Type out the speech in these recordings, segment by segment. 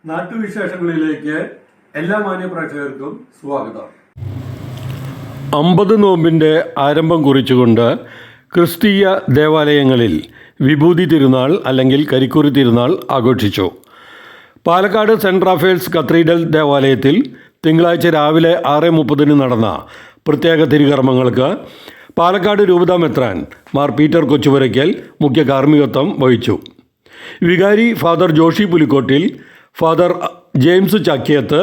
നാട്ടുവിശേഷങ്ങളിലേക്ക് എല്ലാ മാന്യ പ്രേക്ഷകർക്കും സ്വാഗതം. 50 നോമ്പിൻ്റെ ആരംഭം കുറിച്ചുകൊണ്ട് ക്രിസ്തീയ ദേവാലയങ്ങളിൽ വിഭൂതി തിരുനാൾ അല്ലെങ്കിൽ കരിക്കുറി തിരുനാൾ ആഘോഷിച്ചു. പാലക്കാട് സെൻറ് റാഫേൽസ് കത്തീഡ്രൽ ദേവാലയത്തിൽ തിങ്കളാഴ്ച രാവിലെ 6:30 നടന്ന പ്രത്യേക തിരുകർമ്മങ്ങൾക്ക് പാലക്കാട് രൂപതാ മെത്രാൻ മാർ പീറ്റർ കൊച്ചുപുരയ്ക്കൽ മുഖ്യ കാർമ്മികത്വം വഹിച്ചു. വികാരി father Joshi Pulikkottil, father James Chakyath,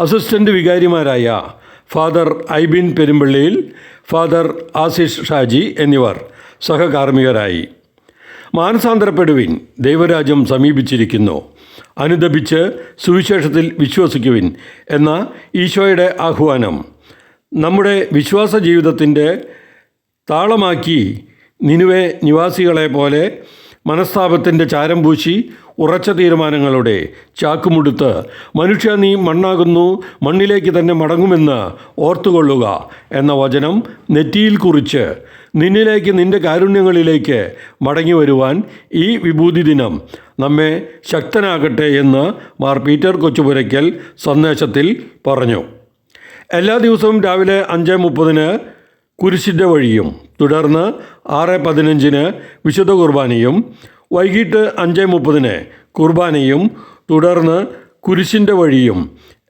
assistant വികാരിമാരായ ഫാദർ ഐബിൻ പെരുമ്പള്ളിയിൽ, ഫാദർ ആശിഷ് ഷാജി എന്നിവർ സഹകാർമ്മികരായി. മാനസാന്തരപ്പെടുവിൻ, ദൈവരാജ്യം സമീപിച്ചിരിക്കുന്നു, അനുദപിച്ച് സുവിശേഷത്തിൽ വിശ്വസിക്കുവിൻ എന്ന ഈശോയുടെ ആഹ്വാനം നമ്മുടെ വിശ്വാസ ജീവിതത്തിൻ്റെ താളമാക്കി നിനുവെ നിവാസികളെ പോലെ മനസ്താപത്തിൻ്റെ ചാരം പൂശി ഉറച്ച തീരുമാനങ്ങളുടെ ചാക്കുമുടുത്ത് മനുഷ്യ നീ മണ്ണാകുന്നു, മണ്ണിലേക്ക് തന്നെ മടങ്ങുമെന്ന് ഓർത്തുകൊള്ളുക എന്ന വചനം നെറ്റിയിൽ കുറിച്ച് നിന്നിലേക്ക് നിൻ്റെ കാരുണ്യങ്ങളിലേക്ക് മടങ്ങി വരുവാൻ ഈ വിഭൂതി ദിനം നമ്മെ ശക്തനാകട്ടെ എന്ന് മാർ പീറ്റർ കൊച്ചുപുരയ്ക്കൽ സന്ദേശത്തിൽ പറഞ്ഞു. എല്ലാ ദിവസവും രാവിലെ 5:30 കുരിശിൻ്റെ വഴിയും തുടർന്ന് 6:15 വിശുദ്ധ കുർബാനയും, വൈകിട്ട് 5:30 കുർബാനയും തുടർന്ന് കുരിശിൻ്റെ വഴിയും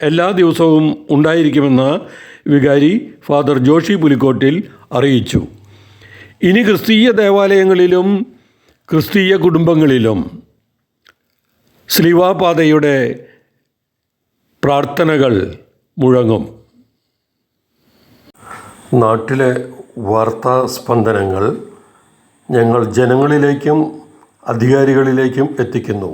എല്ലാ ദിവസവും ഉണ്ടായിരിക്കുമെന്ന് വികാരി ഫാദർ ജോഷി പുലിക്കോട്ടിൽ അറിയിച്ചു. ഇനി ക്രിസ്തീയ ദേവാലയങ്ങളിലും ക്രിസ്തീയ കുടുംബങ്ങളിലും ശ്ലീവാപാതയുടെ പ്രാർത്ഥനകൾ മുഴങ്ങും. നാട്ടിലെ വാർത്താ സ്പന്ദനങ്ങൾ ഞങ്ങൾ ജനങ്ങളിലേക്കും അധികാരികളിലേക്കും എത്തിക്കുന്നു.